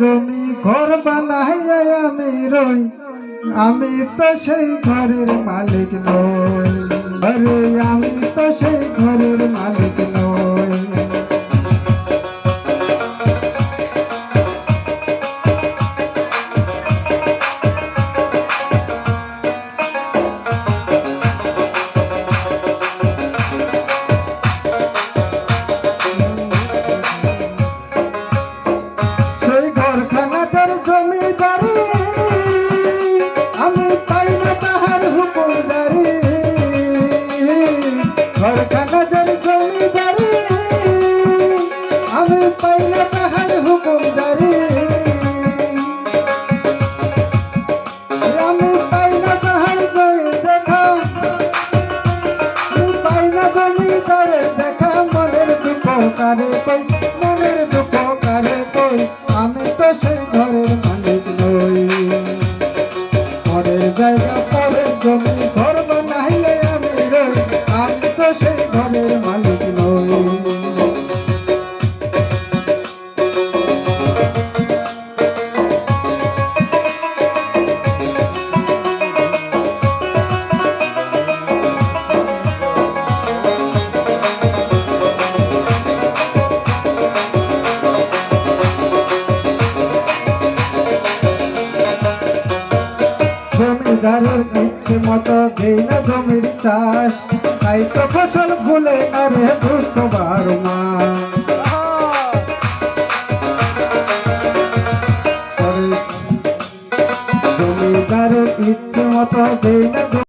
জমি ঘর বানাইয়া আমি রই, আমি তো সেই ঘরের মালিক নই। আরে আমি তো সেই ঘরের মালিক নই। মনের দুঃখ কারে কই, আমি তো সেই ঘরের মালিক নই। পরের জায়গা পরের জমি ঘর বানাইলে আমি রই, আমি তো সেই ঘরের মালিক নই। জমিদারের ইচ্ছে মতো দেই না জমির চাষ, তাই তো ফসল ফুলে না রে বুঝতো 12 মাস। জমিদারের ইচ্ছে মতো দেই না